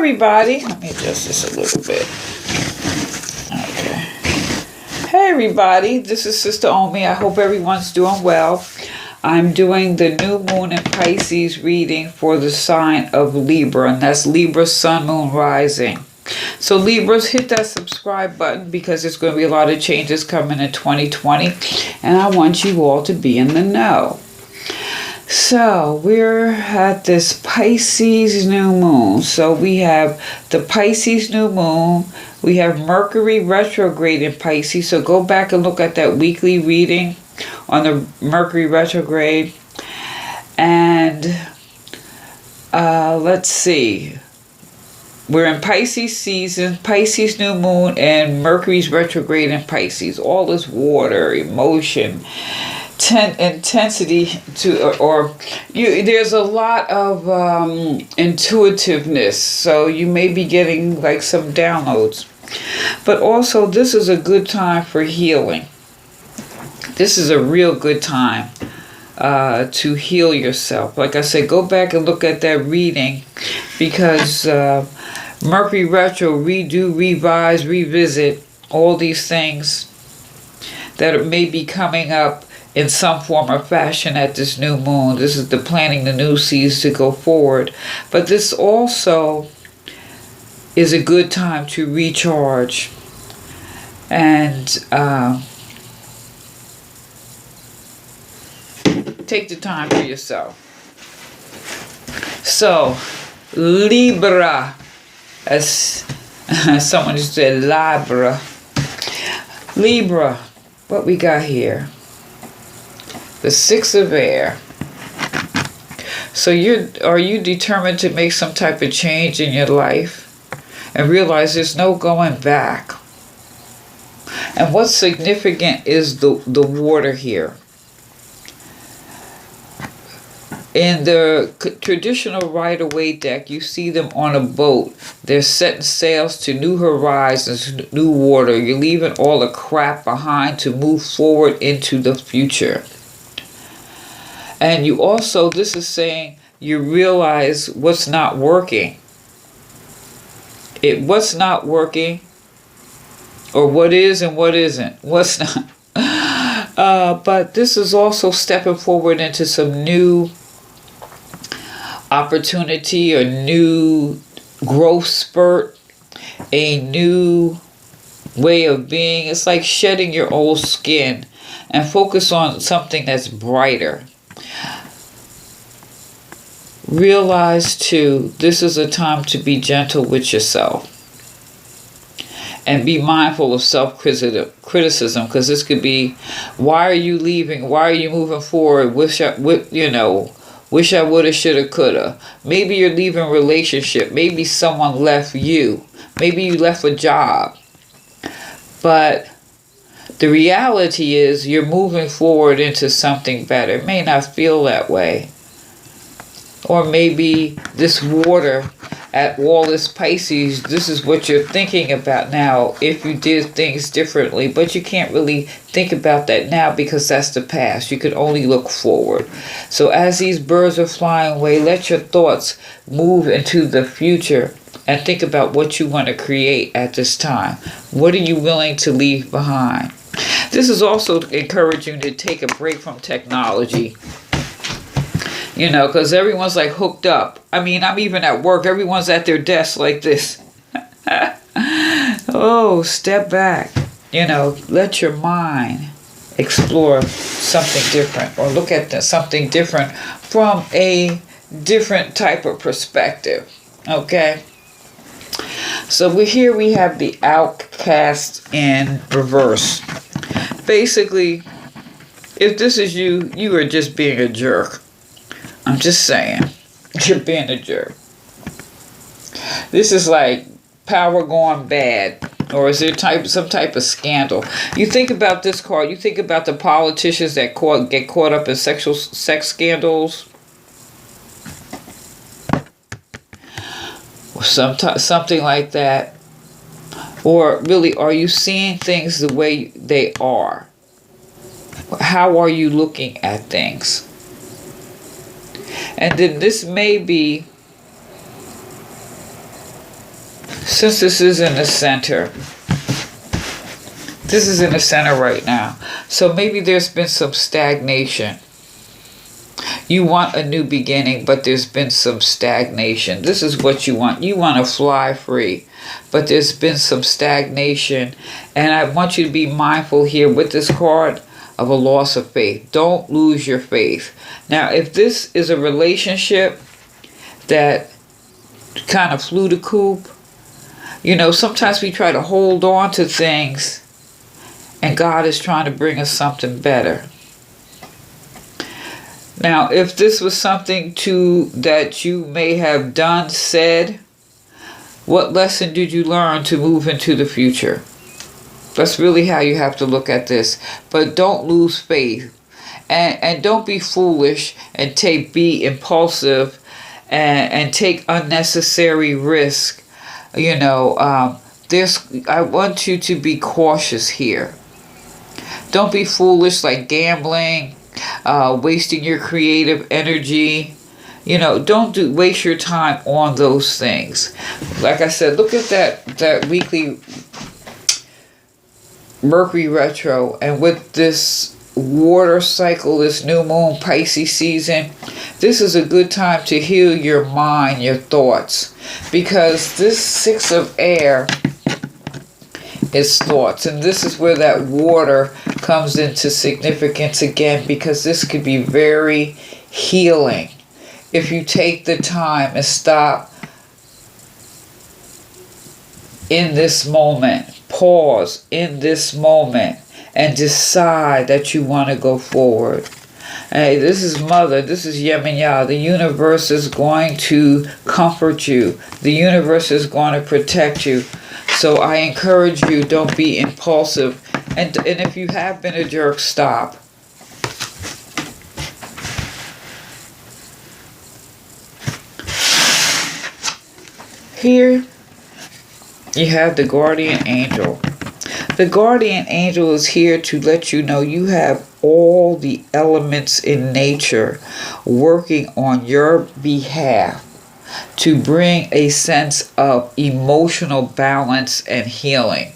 everybody. Let me adjust this a little bit. Okay. Hey everybody, this is Sister Omi. I hope everyone's doing well. I'm doing the new moon in Pisces reading for the sign of Libra, and that's Libra, sun, moon, rising. So Libras, hit that subscribe button because there's going to be a lot of changes coming in 2020, and I want you all to be in the know. So we're at this Pisces new moon. So we have the Pisces new moon. We have Mercury retrograde in Pisces. So go back and look at that weekly reading on the Mercury retrograde. And let's see. We're in Pisces season, Pisces new moon, and Mercury's retrograde in Pisces. All this water, emotion, intensity there's a lot of intuitiveness, so you may be getting like some downloads, but also this is a good time for healing. This is a real good time to heal yourself. Like I said, go back and look at that reading, because Mercury retro, redo, revise, revisit, all these things that may be coming up in some form or fashion at this new moon. This is the planting the new seeds to go forward. But this also is a good time to recharge and take the time for yourself. So, Libra, as someone just said, Libra. Libra, what we got here? The Six of Air. So are you determined to make some type of change in your life and realize there's no going back? And what's significant is the water here. In the traditional Rider-Waite deck, you see them on a boat. They're setting sails to new horizons, new water. You're leaving all the crap behind to move forward into the future. And you also, this is saying you realize what's not working. What's not working, or what is and what isn't. What's not. But this is also stepping forward into some new opportunity, a new growth spurt, a new way of being. It's like shedding your old skin and focus on something that's brighter. Realize too, this is a time to be gentle with yourself and be mindful of self-criticism, because this could be, why are you leaving? Why are you moving forward? Wish I woulda, shoulda, coulda. Maybe you're leaving a relationship. Maybe someone left you. Maybe you left a job. But the reality is you're moving forward into something better. It may not feel that way. Or maybe this water at all this Pisces, this is what you're thinking about now if you did things differently. But you can't really think about that now because that's the past. You can only look forward. So as these birds are flying away, let your thoughts move into the future and think about what you want to create at this time. What are you willing to leave behind? This is also encouraging to take a break from technology. Because everyone's like hooked up. I mean, I'm even at work. Everyone's at their desk like this. Oh, step back. Let your mind explore something different, or look at something different from a different type of perspective. Okay? So we have the Outcast in reverse. Basically, if this is you, you are just being a jerk. I'm just saying, you're being a jerk. This is like power gone bad, or is there some type of scandal? You think about this card. You think about the politicians that get caught up in sex scandals, or something like that. Or really, are you seeing things the way they are? How are you looking at things? And then this may be Since this is in the center, this is in the center right now. So maybe there's been some stagnation. You want a new beginning, but there's been some stagnation. This is what you want. You want to fly free, but there's been some stagnation. And I want you to be mindful here with this card of a loss of faith. Don't lose your faith. Now, if this is a relationship that kind of flew the coop, you know, sometimes we try to hold on to things and God is trying to bring us something better. Now, if this was something that you may have done, said, what lesson did you learn to move into the future? That's really how you have to look at this. But don't lose faith. And don't be foolish and be impulsive and take unnecessary risk. You know, I want you to be cautious here. Don't be foolish like gambling, wasting your creative energy. You know, don't waste your time on those things. Like I said, look at that weekly Mercury retro, and with this water cycle, this new moon Pisces season, this is a good time to heal your mind, your thoughts, because this 6 of air is thoughts, and this is where that water comes into significance again, because this could be very healing if you take the time and stop in this moment, pause in this moment, and decide that you want to go forward. Hey, this is Mother. This is Yemenya. The universe is going to comfort you. The universe is going to protect you. So I encourage you, don't be impulsive. And if you have been a jerk, stop. Here you have the guardian angel. The guardian angel is here to let you know you have all the elements in nature working on your behalf to bring a sense of emotional balance and healing.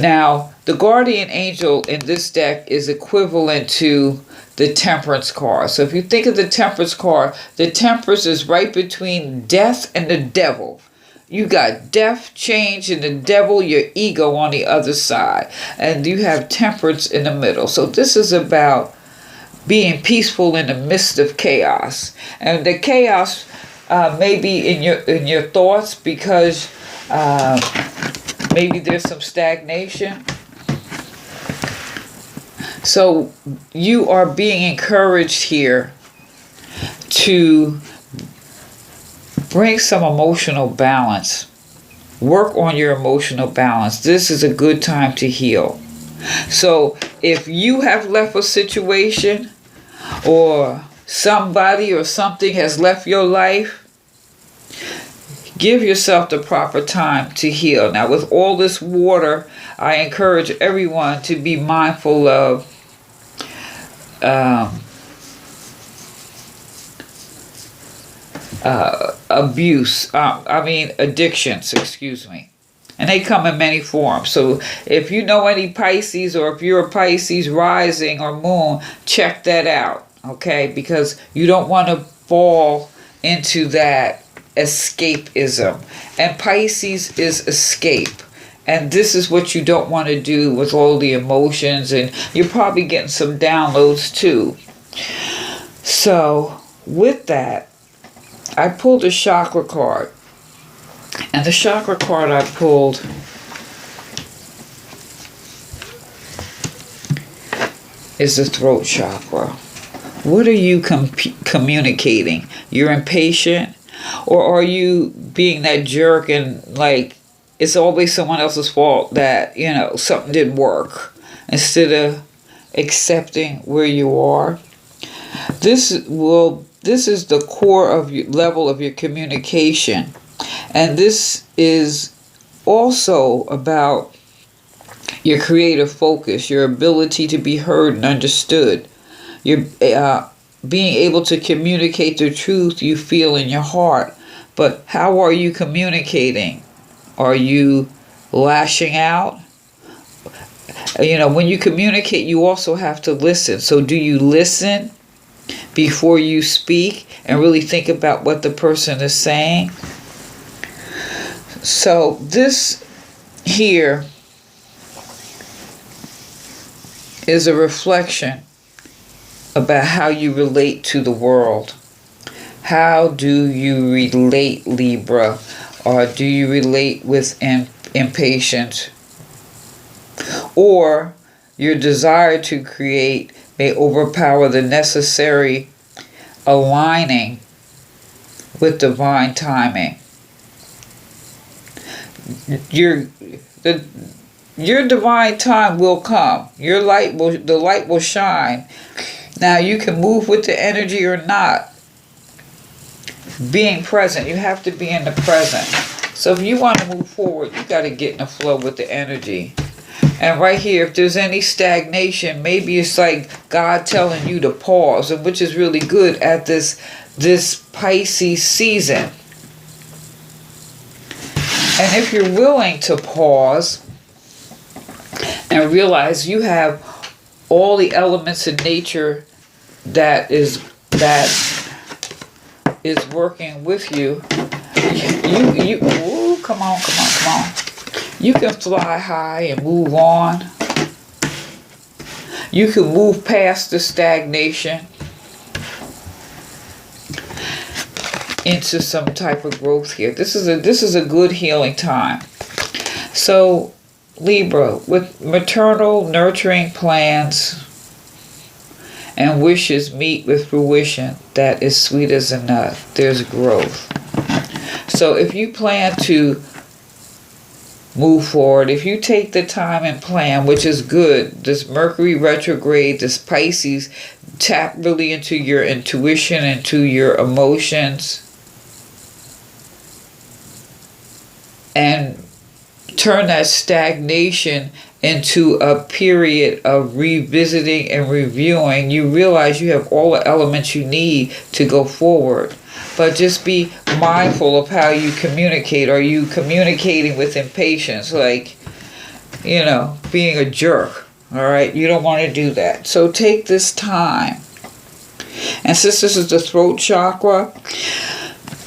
Now, the guardian angel in this deck is equivalent to the temperance card. So if you think of the temperance card, the temperance is right between death and the devil. You got death, change, and the devil, your ego on the other side. And you have temperance in the middle. So this is about being peaceful in the midst of chaos. And the chaos may be in your thoughts, because maybe there's some stagnation. So you are being encouraged here to bring some emotional balance. Work on your emotional balance. This is a good time to heal. So if you have left a situation, or somebody or something has left your life, give yourself the proper time to heal. Now, with all this water, I encourage everyone to be mindful of addictions, excuse me. And they come in many forms. So if you know any Pisces, or if you're a Pisces rising or moon, check that out, okay? Because you don't want to fall into that escapism. And Pisces is escape. And this is what you don't want to do with all the emotions. And you're probably getting some downloads too. So with that, I pulled a chakra card. And the chakra card I pulled is the throat chakra. What are you communicating? You're impatient? Or are you being that jerk and like it's always someone else's fault that, you know, something didn't work, instead of accepting where you are? This is the core of your level of your communication. And this is also about your creative focus, your ability to be heard and understood. You're being able to communicate the truth you feel in your heart. But how are you communicating? Are you lashing out? When you communicate, you also have to listen. So do you listen before you speak and really think about what the person is saying? So this here is a reflection about how you relate to the world. How do you relate, Libra? Or do you relate with impatience? Or your desire to create may overpower the necessary aligning with divine timing. Your divine time will come. The light will shine. Now you can move with the energy or not. Being present, you have to be in the present. So if you want to move forward, you got to get in the flow with the energy. And right here, if there's any stagnation, maybe it's like God telling you to pause, and which is really good at this Pisces season. And if you're willing to pause and realize you have all the elements in nature that is working with you, come on. You can fly high and move on. You can move past the stagnation into some type of growth here. This is a good healing time. So Libra, with maternal nurturing plans and wishes meet with fruition that is sweet as a nut, there's growth. So if you plan to move forward, if you take the time and plan, which is good, this Mercury retrograde, this Pisces, tap really into your intuition, into your emotions, and turn that stagnation into a period of revisiting and reviewing. You realize you have all the elements you need to go forward. But just be mindful of how you communicate. Are you communicating with impatience? Like, being a jerk. All right? You don't want to do that. So take this time. And since this is the throat chakra,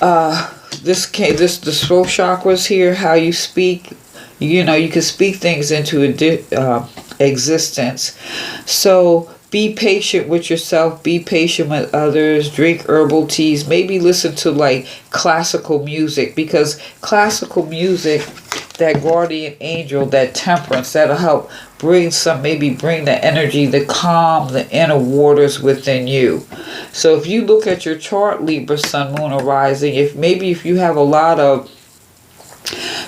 the throat chakras here, how you speak, you can speak things into existence. So be patient with yourself, be patient with others, drink herbal teas, maybe listen to like classical music, because classical music, that guardian angel, that temperance, that'll help bring the energy, the calm, the inner waters within you. So if you look at your chart, Libra, Sun, Moon, or Rising, if you have a lot of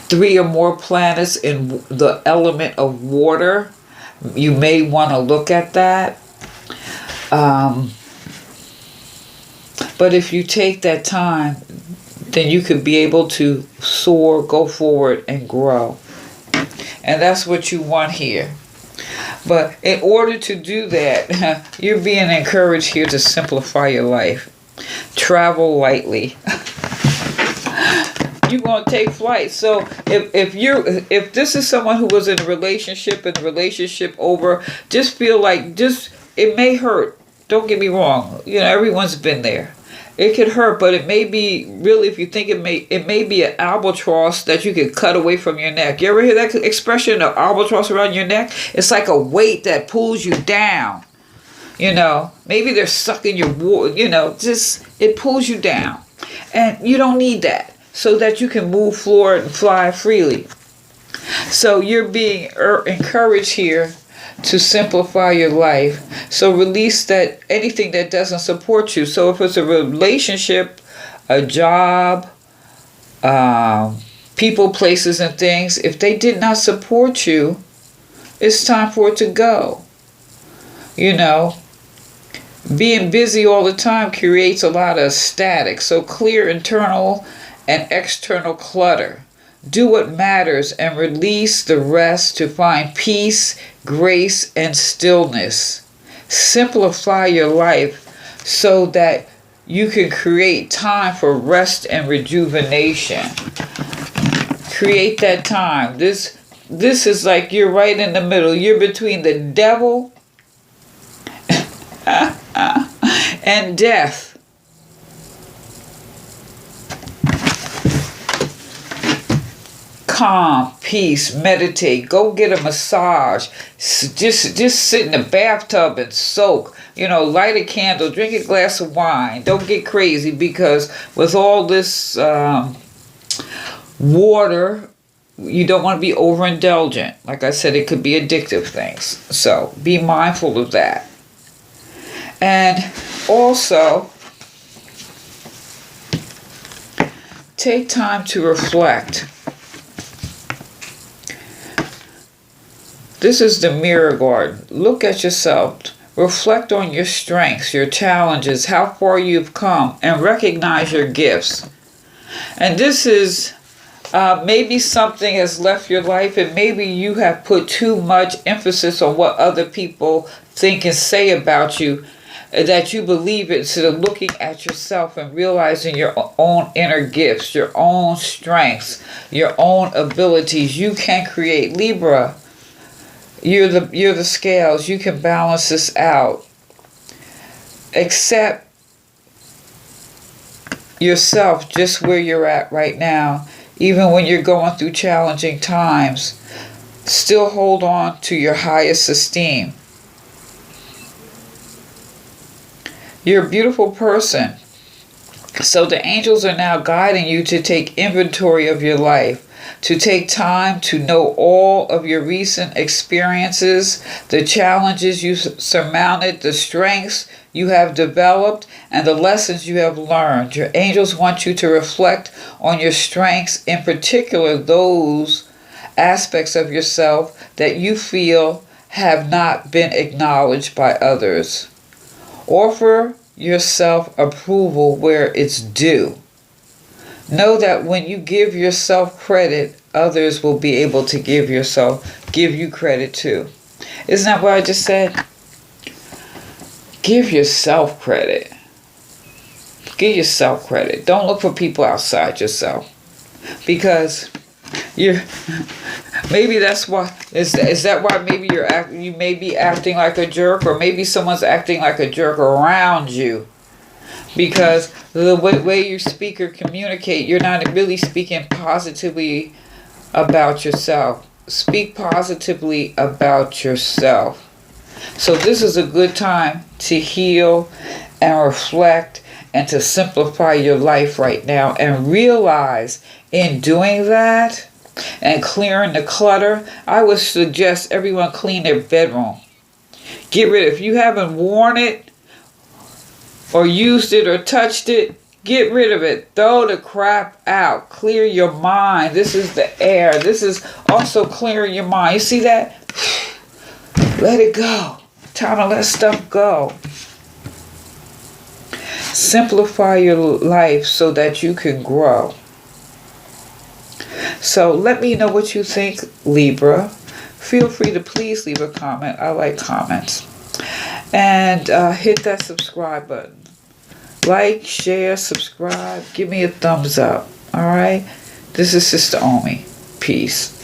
3 or more planets in the element of water, you may want to look at that. But if you take that time, then you could be able to soar, go forward, and grow. And that's what you want here. But in order to do that, you're being encouraged here to simplify your life. Travel lightly. You're going to take flight. So if this is someone who was in a relationship and the relationship over, just feel like it may hurt. Don't get me wrong. Everyone's been there. It could hurt, but it may be, really, if you think it may be an albatross that you can cut away from your neck. You ever hear that expression, of albatross around your neck? It's like a weight that pulls you down. Maybe they're sucking your water, it pulls you down. And you don't need that, so that you can move forward and fly freely. So you're being encouraged here to simplify your life. So release anything that doesn't support you. So if it's a relationship, a job, people, places, and things, if they did not support you, it's time for it to go. Being busy all the time creates a lot of static. So clear internal and external clutter. Do what matters and release the rest to find peace, grace, and stillness. Simplify your life so that you can create time for rest and rejuvenation. Create that time. This is like you're right in the middle. You're between the devil and death. Calm, peace, meditate, go get a massage, just sit in the bathtub and soak, light a candle, drink a glass of wine. Don't get crazy, because with all this water, you don't want to be overindulgent. Like I said, it could be addictive things. So be mindful of that. And also, take time to reflect. This is the mirror garden. Look at yourself. Reflect on your strengths, your challenges, how far you've come, and recognize your gifts. And this is maybe something has left your life, and maybe you have put too much emphasis on what other people think and say about you, that you believe it, instead of looking at yourself and realizing your own inner gifts, your own strengths, your own abilities. You can create. Libra, you're the scales. You can balance this out. Accept yourself just where you're at right now. Even when you're going through challenging times, still hold on to your highest esteem. You're a beautiful person. So the angels are now guiding you to take inventory of your life, to take time to know all of your recent experiences, the challenges you surmounted, the strengths you have developed, and the lessons you have learned. Your angels want you to reflect on your strengths, in particular those aspects of yourself that you feel have not been acknowledged by others. Offer yourself approval where it's due. Know that when you give yourself credit, others will be able to give you credit too. Isn't that what I just said? Give yourself credit. Give yourself credit. Don't look for people outside yourself. Because maybe that's why, is that why maybe you may be acting like a jerk, or maybe someone's acting like a jerk around you? Because the way you speak or communicate, you're not really speaking positively about yourself. Speak positively about yourself. So this is a good time to heal and reflect and to simplify your life right now, and realize in doing that and clearing the clutter, I would suggest everyone clean their bedroom. Get rid, if you haven't worn it or used it or touched it, get rid of it. Throw the crap out. Clear your mind. This is the air. This is also clearing your mind. You see that? Let it go. Time to let stuff go. Simplify your life so that you can grow. So let me know what you think, Libra. Feel free to please leave a comment. I like comments. And hit that subscribe button. Like, share, subscribe. Give me a thumbs up. All right? This is Sister Omi. Peace.